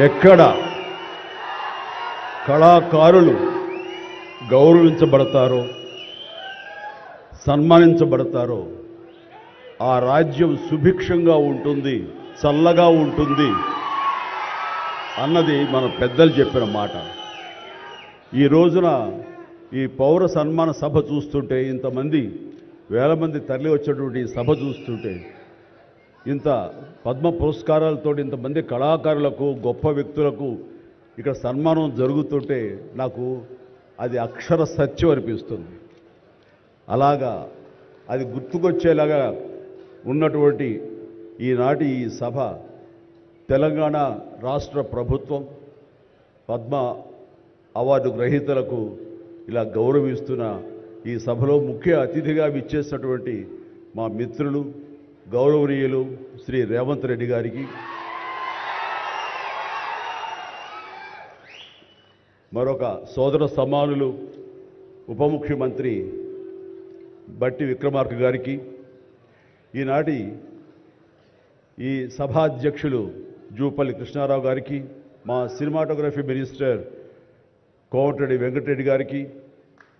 ఎక్కడ కళాకారులు గౌరవించబడతారో, సన్మానించబడతారో ఆ రాజ్యం సుభిక్షంగా ఉంటుంది, చల్లగా ఉంటుంది అన్నది మన పెద్దలు చెప్పిన మాట. ఈ రోజున ఈ పౌర సన్మాన సభ చూస్తుంటే, ఇంతమంది వేల మంది తరలి వచ్చేటువంటి సభ చూస్తుంటే, ఇంత పద్మ పురస్కారాలతో ఇంతమంది కళాకారులకు, గొప్ప వ్యక్తులకు ఇక్కడ సన్మానం జరుగుతుంటే నాకు అది అక్షర సత్యం అనిపిస్తుంది. అలాగా అది గుర్తుకొచ్చేలాగా ఉన్నటువంటి ఈనాటి ఈ సభ తెలంగాణ రాష్ట్ర ప్రభుత్వం పద్మ అవార్డు గ్రహీతలకు ఇలా గౌరవిస్తున్న ఈ సభలో ముఖ్య అతిథిగా విచ్చేసినటువంటి మా మిత్రులు గౌరవనీయులు శ్రీ రేవంత్ రెడ్డి గారికి, మరొక సోదర సమానులు ఉప ముఖ్యమంత్రి బట్టి విక్రమార్క గారికి, ఈనాటి ఈ సభాధ్యక్షులు జూపల్లి కృష్ణారావు గారికి, మా సినిమాటోగ్రఫీ మినిస్టర్ కోమటిరెడ్డి వెంకటరెడ్డి గారికి,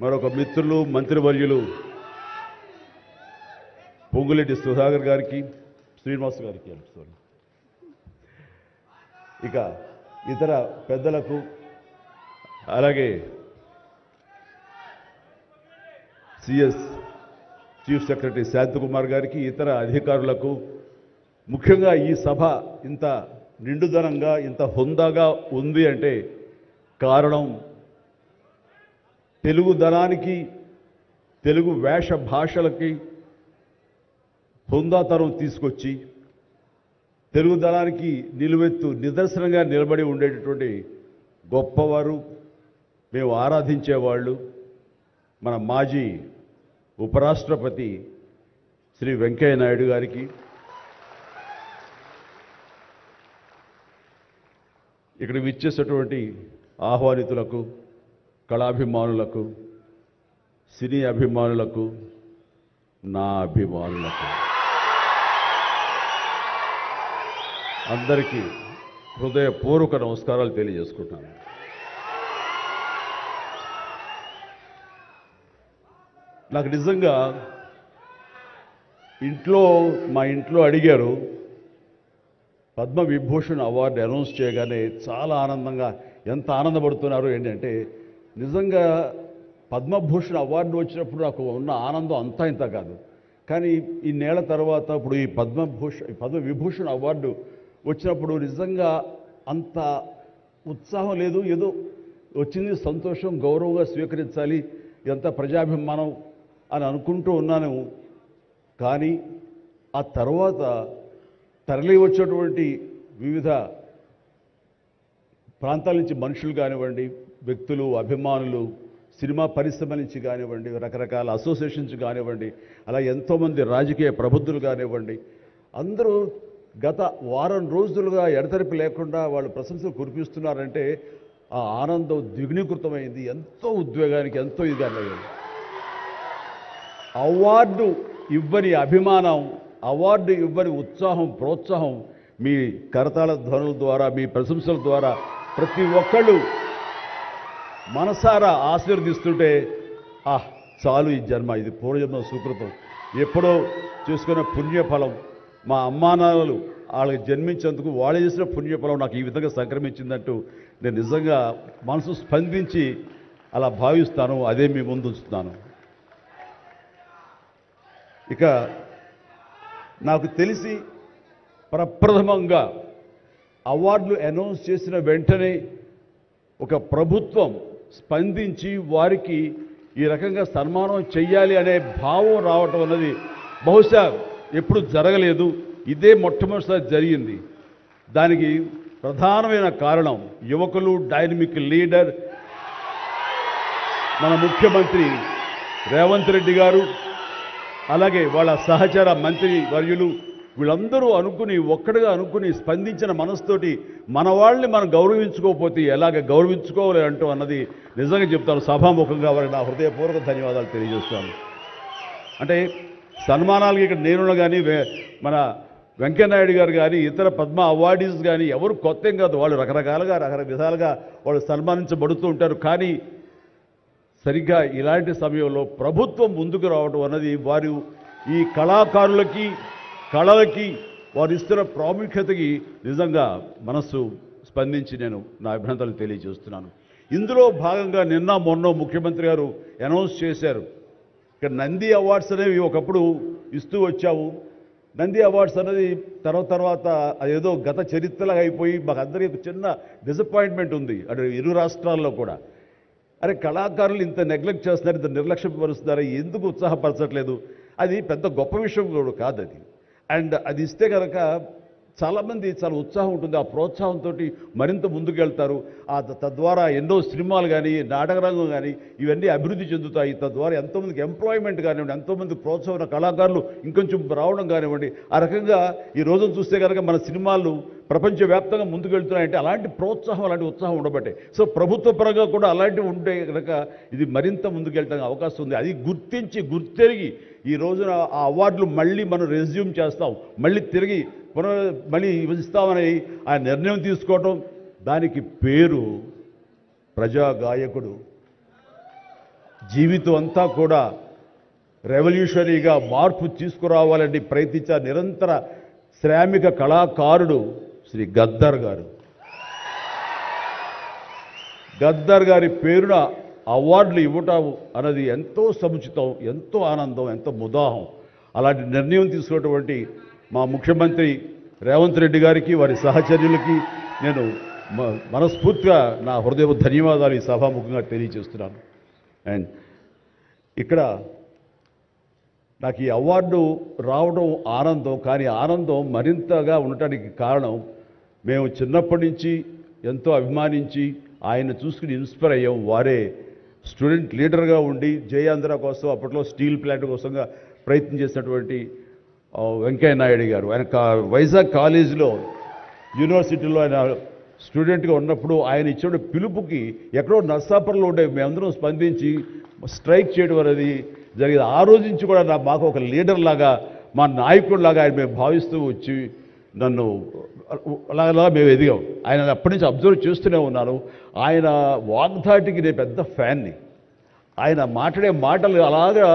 మరొక మిత్రులు మంత్రివర్యులు పొంగులేటి సుధాకర్ గారికి, శ్రీనివాస్ గారికి, ఇక ఇతర పెద్దలకు, అలాగే సిఎస్ చీఫ్ సెక్రటరీ శాంతకుమార్ గారికి, ఇతర అధికారులకు, ముఖ్యంగా ఈ సభ ఇంత నిండుదనంగా ఇంత హుందాగా ఉంది అంటే కారణం తెలుగుదనానికి, తెలుగు వేష భాషలకి హుందాతనం తీసుకొచ్చి తెలుగుదనానికి నిలువెత్తు నిదర్శనంగా నిలబడి ఉండేటటువంటి గొప్పవారు, మేము ఆరాధించేవాళ్ళు మన మాజీ ఉపరాష్ట్రపతి శ్రీ వెంకయ్య నాయుడు గారికి, ఇక్కడ విచ్చేసినటువంటి ఆహ్వానితులకు, కళాభిమానులకు, సినీ అభిమానులకు, నా అభిమానులకు అందరికీ హృదయపూర్వక నమస్కారాలు తెలియజేసుకుంటాను. నాకు నిజంగా మా ఇంట్లో అడిగారు, పద్మ విభూషణ్ అవార్డు అనౌన్స్ చేయగానే చాలా ఆనందంగా, ఎంత ఆనందపడుతున్నారు ఏంటంటే, నిజంగా పద్మభూషణ్ అవార్డు వచ్చినప్పుడు నాకు ఉన్న ఆనందం అంతా ఇంత కాదు. కానీ ఇన్నేళ్ల తర్వాత ఇప్పుడు ఈ పద్మ విభూషణ్ అవార్డు వచ్చినప్పుడు నిజంగా అంత ఉత్సాహం లేదు. ఏదో వచ్చింది, సంతోషం, గౌరవంగా స్వీకరించాలి, ఎంత ప్రజాభిమానం అని అనుకుంటూ ఉన్నాను. కానీ ఆ తర్వాత తరలి వచ్చేటువంటి వివిధ ప్రాంతాల నుంచి మనుషులు కానివ్వండి, వ్యక్తులు, అభిమానులు, సినిమా పరిశ్రమ నుంచి కానివ్వండి, రకరకాల అసోసియేషన్స్ కానివ్వండి, అలా ఎంతోమంది రాజకీయ ప్రబుద్ధులు కానివ్వండి, అందరూ గత వారం రోజులుగా ఎడతెరిపి లేకుండా వాళ్ళు ప్రశంసలు కురిపిస్తున్నారంటే ఆ ఆనందం ద్విగుణీకృతమైంది. ఎంతో ఉద్వేగానికి, ఎంతో ఇదిగా అయ్యింది. అవార్డు ఇవ్వని అభిమానం, అవార్డు ఇవ్వని ఉత్సాహం, ప్రోత్సాహం మీ కరతాళ ధ్వనుల ద్వారా, మీ ప్రశంసల ద్వారా ప్రతి ఒక్కళ్ళు మనసారా ఆశీర్వదిస్తుంటే, చాలు ఈ జన్మ, ఇది పూర్వజన్మ సుకృతం, ఎప్పుడో చేసుకున్న పుణ్యఫలం, మా అమ్మానాన్నలు వాళ్ళకి జన్మించేందుకు వాళ్ళు చేసిన పుణ్యఫలం నాకు ఈ విధంగా సంక్రమించిందంటూ నేను నిజంగా మనసు స్పందించి అలా భావిస్తాను. అదే మీ ముందు ఉంచుతున్నాను. ఇక నాకు తెలిసి ప్రప్రథమంగా అవార్డులు అనౌన్స్ చేసిన వెంటనే ఒక ప్రభుత్వం స్పందించి వారికి ఈ రకంగా సన్మానం చెయ్యాలి అనే భావం రావటం అన్నది బహుశా ఎప్పుడు జరగలేదు. ఇదే మొట్టమొదటిసారి జరిగింది. దానికి ప్రధానమైన కారణం యువకులు, డైనమిక్ లీడర్ మన ముఖ్యమంత్రి రేవంత్ రెడ్డి గారు, అలాగే వాళ్ళ సహచర మంత్రి వర్యులు, వీళ్ళందరూ ఒక్కడిగా అనుకుని స్పందించిన మనసుతోటి మన వాళ్ళని మనం గౌరవించుకోకపోతే ఎలాగ గౌరవించుకోవాలి అంటూ అన్నది నిజంగా చెప్తాను. సభాముఖంగా వారికి నా హృదయపూర్వక ధన్యవాదాలు తెలియజేస్తాను. అంటే సన్మానాలకి ఇక్కడ నేనున్న కానీ మన వెంకయ్యనాయుడు గారు కానీ ఇతర పద్మ అవార్డీస్ కానీ ఎవరు కొత్త ఏం కాదు, వాళ్ళు రకరకాలుగా విధాలుగా వాళ్ళు సన్మానించబడుతూ ఉంటారు. కానీ సరిగ్గా ఇలాంటి సమయంలో ప్రభుత్వం ముందుకు రావడం అన్నది వారు ఈ కళాకారులకి కళలకి వారు ఇస్తున్న ప్రాముఖ్యతకి నిజంగా మనస్సు స్పందించి నేను నా అభినందనలు తెలియజేస్తున్నాను. ఇందులో భాగంగా నిన్న మొన్న ముఖ్యమంత్రి గారు అనౌన్స్ చేశారు, ఇక్కడ నంది అవార్డ్స్ అనేవి ఒకప్పుడు ఇస్తూ వచ్చాము. నంది అవార్డ్స్ అనేది తర్వాత అదేదో గత చరిత్రలాగా అయిపోయి మాకు అందరికీ చిన్న డిసప్పాయింట్మెంట్ ఉంది అటు ఇరు రాష్ట్రాల్లో కూడా. అరే కళాకారులు ఇంత నెగ్లెక్ట్ చేస్తున్నారు, ఇంత నిర్లక్ష్యపరుస్తున్నారు, ఎందుకు ఉత్సాహపరచట్లేదు? అది పెద్ద గొప్ప విషయం కూడా కాదు అది. అండ్ అది ఇస్తే కనుక చాలామంది చాలా ఉత్సాహం ఉంటుంది, ఆ ప్రోత్సాహంతో మరింత ముందుకెళ్తారు. తద్వారా ఎన్నో సినిమాలు కానీ నాటకరంగం కానీ ఇవన్నీ అభివృద్ధి చెందుతాయి. తద్వారా ఎంతోమందికి ఎంప్లాయ్మెంట్ కానివ్వండి, ఎంతోమంది ప్రోత్సాహం కళాకారులు ఇంకొంచెం రావడం కానివ్వండి. ఆ రకంగా ఈ రోజున చూస్తే కనుక మన సినిమాలు ప్రపంచవ్యాప్తంగా ముందుకెళ్తున్నాయంటే అలాంటి ప్రోత్సాహం అలాంటి ఉత్సాహం ఉండబట్టే. సో ప్రభుత్వ పరంగా కూడా అలాంటివి ఉంటే కనుక ఇది మరింత ముందుకెళ్ళడానికి అవకాశం ఉంది. అది గుర్తెరిగి ఈ రోజున ఆ అవార్డులు మళ్ళీ మనం రెజ్యూమ్ చేస్తాం, మళ్ళీ తిరిగి మళ్ళీ ఇస్తామని ఆ నిర్ణయం తీసుకోవటం, దానికి పేరు ప్రజా గాయకుడు. జీవితం అంతా కూడా రెవల్యూషనరీగా మార్పు తీసుకురావాలని ప్రయత్నించే నిరంతర శ్రామిక కళాకారుడు శ్రీ గద్దర్ గారు. గద్దర్ గారి పేరున అవార్డులు ఇవ్వటం అన్నది ఎంతో సముచితం, ఎంతో ఆనందం, ఎంతో ముదాహం. అలాంటి నిర్ణయం తీసుకున్నటువంటి మా ముఖ్యమంత్రి రేవంత్ రెడ్డి గారికి వారి సహచర్యులకి నేను మనస్ఫూర్తిగా నా హృదయ ధన్యవాదాలు ఈ సభాముఖంగా తెలియజేస్తున్నాను. అండ్ ఇక్కడ నాకు ఈ అవార్డు రావడం ఆనందం, కానీ ఆనందం మరింతగా ఉండటానికి కారణం మేము చిన్నప్పటి నుంచి ఎంతో అభిమానించి ఆయన చూసుకుని ఇన్స్పైర్ అయ్యాం. వారే స్టూడెంట్ లీడర్గా ఉండి జయాంధ్ర కోసం అప్పట్లో స్టీల్ ప్లాంట్ కోసంగా ప్రయత్నం చేసినటువంటి వెంకయ్య నాయుడు గారు. ఆయన వైజాగ్ కాలేజీలో యూనివర్సిటీలో ఆయన స్టూడెంట్గా ఉన్నప్పుడు ఆయన ఇచ్చిన పిలుపుకి ఎక్కడో నర్సాపురంలో ఉండే మేమందరం స్పందించి స్ట్రైక్ చేయడం అనేది జరిగింది. ఆ రోజు నుంచి కూడా మాకు ఒక లీడర్ లాగా, మా నాయకుడిలాగా ఆయన మేము భావిస్తూ వచ్చి నన్ను అలాగా మేము ఎదిగాం. ఆయన అప్పటి నుంచి అబ్జర్వ్ చేస్తూనే ఉన్నాను. ఆయన వాగ్ధాటికి నేను పెద్ద ఫ్యాన్ని. ఆయన మాట్లాడే మాటలు అలాగా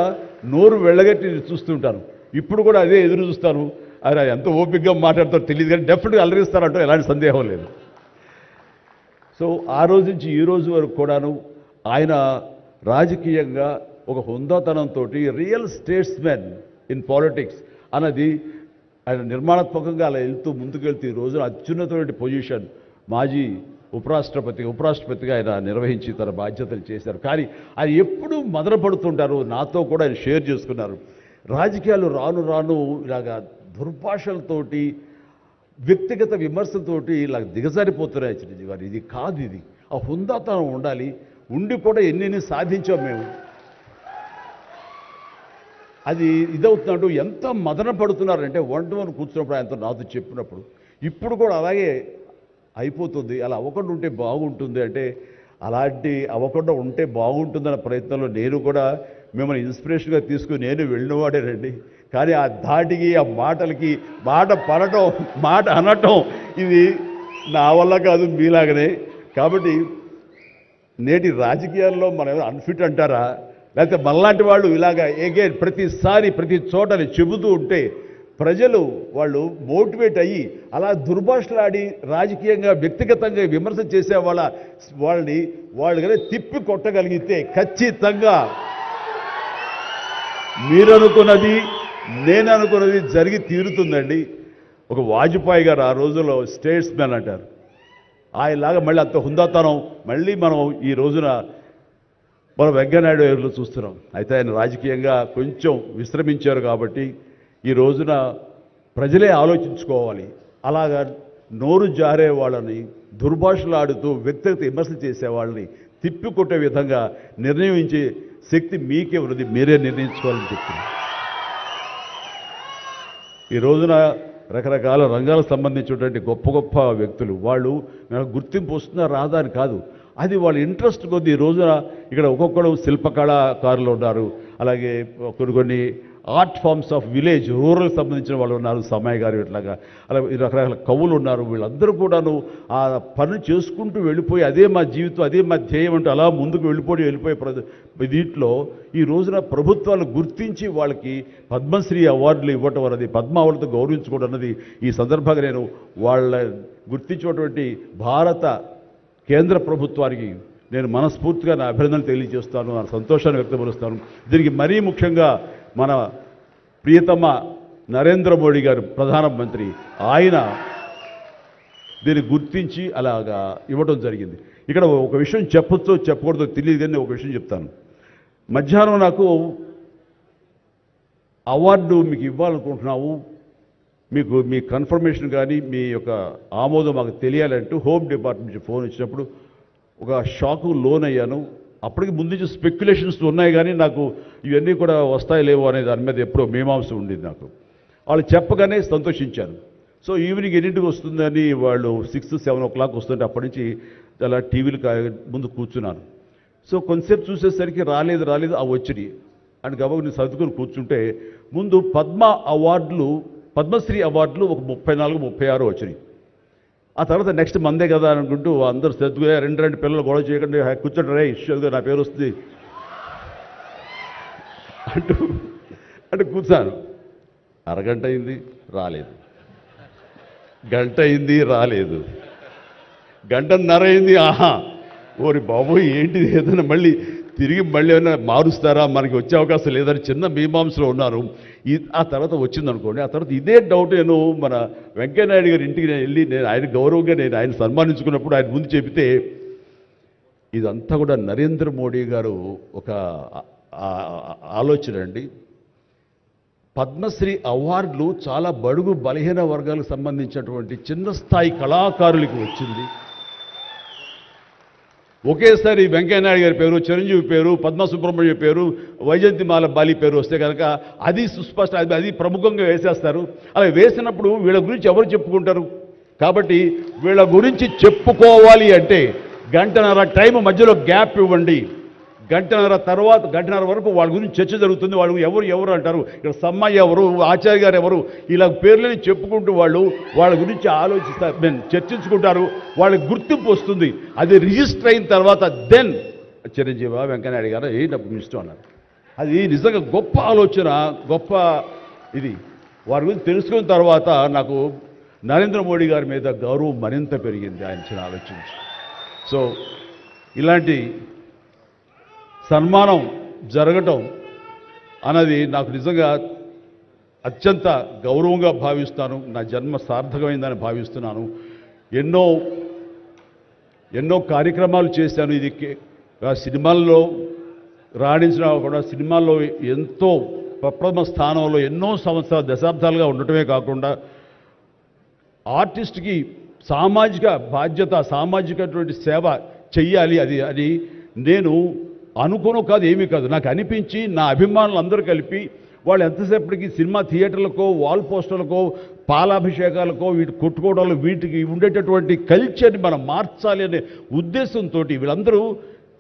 నోరు వెళ్ళగట్టి చూస్తుంటాను. ఇప్పుడు కూడా అదే ఎదురు చూస్తాను. ఆయన ఎంత ఓపికగా మాట్లాడతారో తెలియదు, కానీ డెఫినెట్గా అలరిస్తారంటూ ఎలాంటి సందేహం లేదు. సో ఆ రోజు నుంచి ఈ రోజు వరకు కూడాను ఆయన రాజకీయంగా ఒక హుందాతనంతో రియల్ స్టేట్స్మెన్ ఇన్ పాలిటిక్స్ అన్నది ఆయన నిర్మాణాత్మకంగా అలా ముందుకెళ్తూ ఈ రోజున అత్యున్నతమైన పొజిషన్ మాజీ ఉపరాష్ట్రపతిగా ఆయన నిర్వహించి తన బాధ్యతలు చేశారు. కానీ ఆయన ఎప్పుడూ మదనపడుతుంటారు. నాతో కూడా ఆయన షేర్ చేసుకున్నారు. రాజకీయాలు రాను రాను ఇలాగా దుర్భాషలతోటి వ్యక్తిగత విమర్శలతోటి ఇలా దిగజారిపోతున్నాయి చిరంజీవి గారు. ఇది కాదు, ఇది ఆ హుందాతనం ఉండాలి. ఉండి కూడా ఎన్ని సాధించాం మేము. అది ఇదవుతున్నట్టు ఎంత మదన పడుతున్నారంటే వన్ కూర్చున్నప్పుడు ఆయనతో నాతో చెప్పినప్పుడు ఇప్పుడు కూడా అలాగే అయిపోతుంది. అలా అవ్వకుండా ఉంటే బాగుంటుంది అంటే అలాంటి అవ్వకుండా ఉంటే బాగుంటుందన్న ప్రయత్నంలో నేను కూడా మిమ్మల్ని ఇన్స్పిరేషన్గా తీసుకుని నేను వెళ్ళినవాడేనండి. కానీ ఆ ధాటికి ఆ మాటలకి మాట పడటం మాట అనటం ఇది నా వల్ల కాదు, మీలాగనే. కాబట్టి నేటి రాజకీయాల్లో మనం ఏమైనా అన్ఫిట్ అంటారా? లేకపోతే మనలాంటి వాళ్ళు ఇలాగా ఎగైన్ ప్రతిసారి ప్రతి చోటని చెబుతూ ఉంటే ప్రజలు వాళ్ళు మోటివేట్ అయ్యి అలా దుర్భాషలాడి రాజకీయంగా వ్యక్తిగతంగా విమర్శ చేసే వాళ్ళు కానీ తిప్పి కొట్టగలిగితే ఖచ్చితంగా మీరనుకున్నది నేను అనుకున్నది జరిగి తీరుతుందండి. ఒక వాజ్పేయి గారు ఆ రోజుల్లో స్టేట్స్ మ్యాన్ అంటారు. ఆయనలాగా మళ్ళీ అంత హుందాతనం మళ్ళీ మనం ఈ రోజున మనం వెంకయ్యనాయుడు గారిలో చూస్తున్నాం. అయితే ఆయన రాజకీయంగా కొంచెం విశ్రమించారు కాబట్టి ఈ రోజున ప్రజలే ఆలోచించుకోవాలి. అలాగా నోరు జారే వాళ్ళని దుర్భాషలాడుతూ వ్యక్తిగత విమర్శలు చేసేవాళ్ళని తిప్పికొట్టే విధంగా నిర్ణయించే శక్తి మీకే ఉన్నది, మీరే నిర్ణయించుకోవాలని చెప్తున్నాను. ఈ రోజున రకరకాల రంగాలకు సంబంధించినటువంటి గొప్ప గొప్ప వ్యక్తులు వాళ్ళు గుర్తింపు వస్తుందా రాదా అని కాదు, అది వాళ్ళ ఇంట్రెస్ట్ కొద్ది. ఈ రోజున ఇక్కడ ఒక్కొక్కరు శిల్పకళాకారులు ఉన్నారు, అలాగే కొన్ని art forms of village rural సంబంధించిన వాళ్ళు ఉన్నారు, సమయ గారు ఇట్లాగా అలా రకరకాల కవులు ఉన్నారు. వీళ్ళందరూ కూడాను ఆ పని చేసుకుంటూ వెళ్ళిపోయి అదే మా జీవితం, అదే మా ధ్యేయం అంటూ అలా ముందుకు వెళ్ళిపోయే దీంట్లో ఈ రోజున ప్రభుత్వాలు గుర్తించి వాళ్ళకి పద్మశ్రీ అవార్డులు ఇవ్వటం అన్నది, పద్మ అవార్డుతో గౌరవించుకోవడం అన్నది ఈ సందర్భంగా నేను వాళ్ళ గుర్తించినటువంటి భారత కేంద్ర ప్రభుత్వానికి నేను మనస్ఫూర్తిగా నా అభినందనలు తెలియజేస్తాను, నా సంతోషాన్ని వ్యక్తపరుస్తాను. దీనికి మరీ ముఖ్యంగా మన ప్రియతమ నరేంద్ర మోడీ గారు ప్రధానమంత్రి, ఆయన దీన్ని గుర్తించి అలాగా ఇవ్వడం జరిగింది. ఇక్కడ ఒక విషయం చెప్పొచ్చో చెప్పకూడదో తెలియదు కానీ ఒక విషయం చెప్తాను. మధ్యాహ్నం నాకు అవార్డు మీకు ఇవ్వాలనుకుంటున్నాము, మీకు మీ కన్ఫర్మేషన్ కానీ మీ యొక్క ఆమోదం మాకు తెలియాలంటూ హోమ్ డిపార్ట్మెంట్ నుంచి ఫోన్ ఇచ్చినప్పుడు ఒక షాకు లోన్ అయ్యాను. అప్పటికి ముందు నుంచి స్పెక్యులేషన్స్ ఉన్నాయి కానీ నాకు ఇవన్నీ కూడా వస్తాయి లేవో అనే దాని మీద ఎప్పుడో మీమాంస ఉండేది నాకు. వాళ్ళు చెప్పగానే సంతోషించాను. సో ఈవినింగ్ ఎన్నింటికి వస్తుందని వాళ్ళు 6-7 o'clock వస్తుంటే అప్పటి నుంచి అలా టీవీలు ముందు కూర్చున్నాను. సో కొంతసేపు చూసేసరికి రాలేదు ఆ వచ్చినాయి అని గబగ నేను సర్దుకొని కూర్చుంటే ముందు పద్మశ్రీ అవార్డులు ఒక 34-36 వచ్చినాయి. ఆ తర్వాత నెక్స్ట్ మందే కదా అనుకుంటూ అందరూ సర్దుగా రెండు పిల్లలు గొడవ చేయకుండా కూర్చోండి ఇష్యూగా నా పేరు వస్తుంది అంటూ కూర్చాను. అరగంట అయింది రాలేదు, గంట అయింది రాలేదు, గంటన్నర అయింది. ఓరి బాబోయ్ ఏంటిది, ఏదైనా మళ్ళీ ఏమైనా మారుస్తారా, మనకి వచ్చే అవకాశం లేదని చిన్న మీమాంసలో ఉన్నారు. ఆ తర్వాత వచ్చిందనుకోండి. ఆ తర్వాత ఇదే డౌట్ నేను మన వెంకయ్యనాయుడు గారి ఇంటికి వెళ్ళి నేను ఆయన గౌరవంగా ఆయన సన్మానించుకున్నప్పుడు ఆయన ముందు చెబితే ఇదంతా కూడా నరేంద్ర మోడీ గారు ఒక ఆలోచన అండి. పద్మశ్రీ అవార్డులు చాలా బడుగు బలహీన వర్గాలకు సంబంధించినటువంటి చిన్న స్థాయి కళాకారులకు వచ్చింది. ఒకేసారి వెంకయ్యనాయుడు గారి పేరు, చిరంజీవి పేరు, పద్మ సుబ్రహ్మణ్యం పేరు, వైజయంతిమాల బాలి పేరు వస్తే కనుక అది సుస్పష్ట, అది ప్రముఖంగా వేసేస్తారు. అలా వేసినప్పుడు వీళ్ళ గురించి ఎవరు చెప్పుకుంటారు? కాబట్టి వీళ్ళ గురించి చెప్పుకోవాలి అంటే గంటన్నర టైం మధ్యలో గ్యాప్ ఇవ్వండి. గంటన్నర వరకు వాళ్ళ గురించి చర్చ జరుగుతుంది. వాళ్ళు ఎవరు అంటారు, ఇక్కడ సమ్మయ్య ఎవరు, ఆచార్య గారు ఎవరు, ఇలా పేర్లని చెప్పుకుంటూ వాళ్ళ గురించి ఆలోచిస్తారు, చర్చించుకుంటారు. వాళ్ళకి గుర్తింపు వస్తుంది. అది రిజిస్టర్ అయిన తర్వాత దెన్ చిరంజీవి వెంకయ్యనాయుడు గారు డబ్బు ఇష్టం అన్నారు. అది నిజంగా గొప్ప ఆలోచన, గొప్ప ఇది. వారి గురించి తెలుసుకున్న తర్వాత నాకు నరేంద్ర మోడీ గారి మీద గౌరవం మరింత పెరిగింది ఆయన చిన్న ఆలోచించి. సో ఇలాంటి సన్మానం జరగటం అన్నది నాకు నిజంగా అత్యంత గౌరవంగా భావిస్తాను. నా జన్మ సార్థకమైందని భావిస్తున్నాను. ఎన్నో కార్యక్రమాలు చేశాను. ఇది సినిమాల్లో రాణించిన కూడా సినిమాల్లో ఎంతో ప్రప్రథమ స్థానంలో ఎన్నో సంవత్సరాలు దశాబ్దాలుగా ఉండటమే కాకుండా ఆర్టిస్ట్కి సామాజిక బాధ్యత, సామాజికటువంటి సేవ చెయ్యాలి. అది నేను అనుకోను కాదు, ఏమీ కాదు, నాకు అనిపించి నా అభిమానులు అందరూ కలిపి వాళ్ళు ఎంతసేపటికి సినిమా థియేటర్లకో వాల్ పోస్టర్లకో పాలాభిషేకాలకో వీటి కొట్టుకోవడాలు వీటికి ఉండేటటువంటి కల్చర్ని మనం మార్చాలి అనే ఉద్దేశంతో వీళ్ళందరూ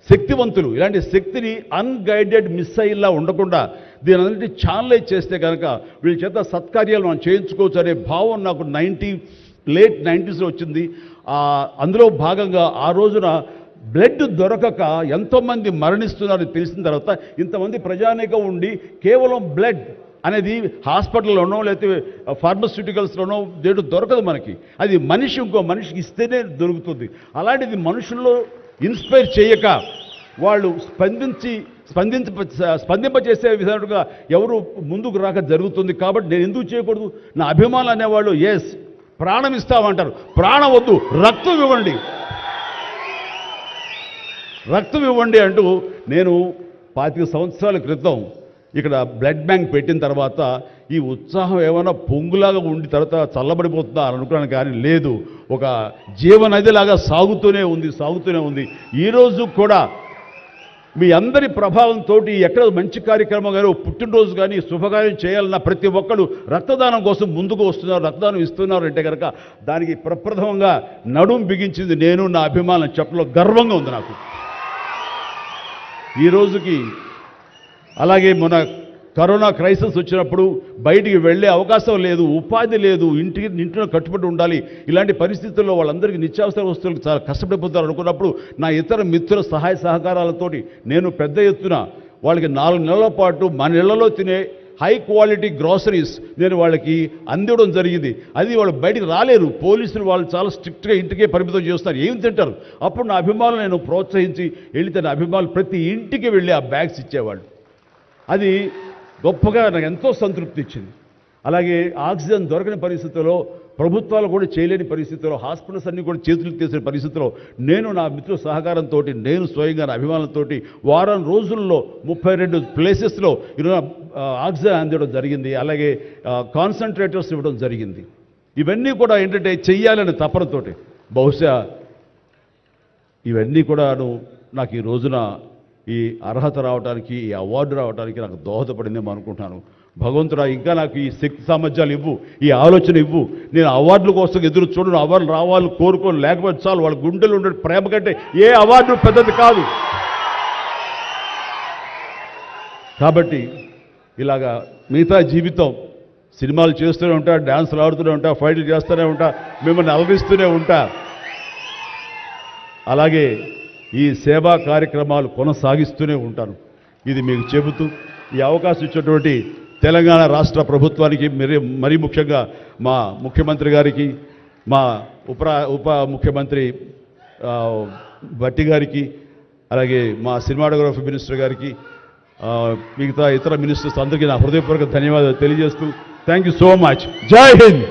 శక్తివంతులు. ఇలాంటి శక్తిని అన్గైడెడ్ మిస్సైల్లా ఉండకుండా దీని అన్నింటి ఛానలైజ్ చేస్తే కనుక వీళ్ళ చేత సత్కార్యాలు మనం చేయించుకోవచ్చు అనే భావం నాకు లేట్ 90s వచ్చింది. అందులో భాగంగా ఆ రోజున బ్లడ్ దొరకక ఎంతోమంది మరణిస్తున్నారని తెలిసిన తర్వాత ఇంతమంది ప్రజానీకం ఉండి కేవలం బ్లడ్ అనేది హాస్పిటల్లోనో లేకపోతే ఫార్మస్యూటికల్స్లోనో దేడు దొరకదు మనకి. అది ఇంకో మనిషికి ఇస్తేనే దొరుకుతుంది. అలాంటిది మనుషుల్లో ఇన్స్పైర్ చేయక వాళ్ళు స్పందింపచేసే విధంగా ఎవరు ముందుకు రాక జరుగుతుంది. కాబట్టి నేను ఎందుకు చేయకూడదు? నా అభిమానులు అనేవాళ్ళు ప్రాణం ఇస్తామంటారు. ప్రాణం వద్దు, రక్తం ఇవ్వండి అంటూ నేను 25 సంవత్సరాల క్రితం ఇక్కడ బ్లడ్ బ్యాంక్ పెట్టిన తర్వాత ఈ ఉత్సాహం ఏమైనా పొంగులాగా ఉండి తర్వాత చల్లబడిపోతుందా అని అనుకున్నాను. కానీ లేదు, ఒక జీవనదిలాగా సాగుతూనే ఉంది. ఈరోజు కూడా మీ అందరి ప్రభావంతో ఎక్కడ మంచి కార్యక్రమం కానీ, పుట్టినరోజు కానీ, శుభకార్యం చేయాలన్న ప్రతి ఒక్కరు రక్తదానం కోసం ముందుకు వస్తున్నారు, రక్తదానం ఇస్తున్నారు అంటే కనుక దానికి ప్రప్రథమంగా నడుం బిగించింది నేను, నా అభిమానం చెప్పలో గర్వంగా ఉంది నాకు ఈ రోజుకి. అలాగే మన కరోనా క్రైసిస్ వచ్చినప్పుడు బయటికి వెళ్ళే అవకాశం లేదు, ఉపాధి లేదు, ఇంట్లో కట్టుబడి ఉండాలి. ఇలాంటి పరిస్థితుల్లో వాళ్ళందరికీ నిత్యావసర వస్తువులకు చాలా కష్టపడిపోతారు అనుకున్నప్పుడు నా ఇతర మిత్రుల సహాయ సహకారాలతోటి నేను పెద్ద ఎత్తున వాళ్ళకి 4 నెలల పాటు మన ఇళ్లలో తినే హై క్వాలిటీ గ్రాసరీస్ నేను వాళ్ళకి అందివ్వడం జరిగింది. అది వాళ్ళు బయటికి రాలేరు, పోలీసులు వాళ్ళు చాలా స్ట్రిక్ట్గా ఇంటికే పరిమితం చేస్తారు, ఏం తింటారు. అప్పుడు నా అభిమానులు నేను ప్రోత్సహించి వెళితే నా అభిమానులు ప్రతి ఇంటికి వెళ్ళి ఆ బ్యాగ్స్ ఇచ్చేవాళ్ళు. అది గొప్పగా నాకు ఎంతో సంతృప్తి ఇచ్చింది. అలాగే ఆక్సిజన్ దొరకని పరిస్థితుల్లో, ప్రభుత్వాలు కూడా చేయలేని పరిస్థితుల్లో, హాస్పిటల్స్ అన్నీ కూడా చేతులు తీసిన పరిస్థితుల్లో నేను నా మిత్రుల సహకారంతో నేను స్వయంగా నా అభిమానులతో వారం రోజుల్లో 32 ప్లేసెస్లో ఆక్సిజన్ అందివ్వడం జరిగింది. అలాగే కాన్సన్ట్రేటర్స్ ఇవ్వడం జరిగింది. ఇవన్నీ కూడా ఏంటంటే చెయ్యాలని తపనతోటి, బహుశా ఇవన్నీ కూడాను నాకు ఈ రోజున ఈ అర్హత రావడానికి, ఈ అవార్డు రావడానికి నాకు దోహదపడిందేమో అనుకుంటున్నాను. భగవంతుడా ఇంకా నాకు ఈ శక్తి సామర్థ్యాలు ఇవ్వు, ఈ ఆలోచన ఇవ్వు. నేను అవార్డుల కోసం ఎదురు చూడను, అవార్డులు రావాలని కోరుకోను, లేకపోతే చాలు. వాళ్ళ గుండెలు ఉండే ప్రేమ కంటే ఏ అవార్డు పెద్దది కాదు. కాబట్టి ఇలాగా మిగతా జీవితం సినిమాలు చేస్తూనే ఉంటా, డ్యాన్సులు ఆడుతూనే ఉంటా, ఫైట్లు చేస్తూనే ఉంటా, మిమ్మల్ని అలరిస్తూనే ఉంటా. అలాగే ఈ సేవా కార్యక్రమాలు కొనసాగిస్తూనే ఉంటాను. ఇది మీకు చెబుతూ ఈ అవకాశం ఇచ్చినటువంటి తెలంగాణ రాష్ట్ర ప్రభుత్వానికి, మరీ ముఖ్యంగా మా ముఖ్యమంత్రి గారికి, మా ఉప ముఖ్యమంత్రి భట్టి గారికి, అలాగే మా సినిమాటోగ్రఫీ మినిస్టర్ గారికి, మిగతా ఇతర మినిస్టర్స్ అందరికీ నా హృదయపూర్వక ధన్యవాదాలు తెలియజేస్తూ థ్యాంక్ యూ సో మచ్. జై హింద్.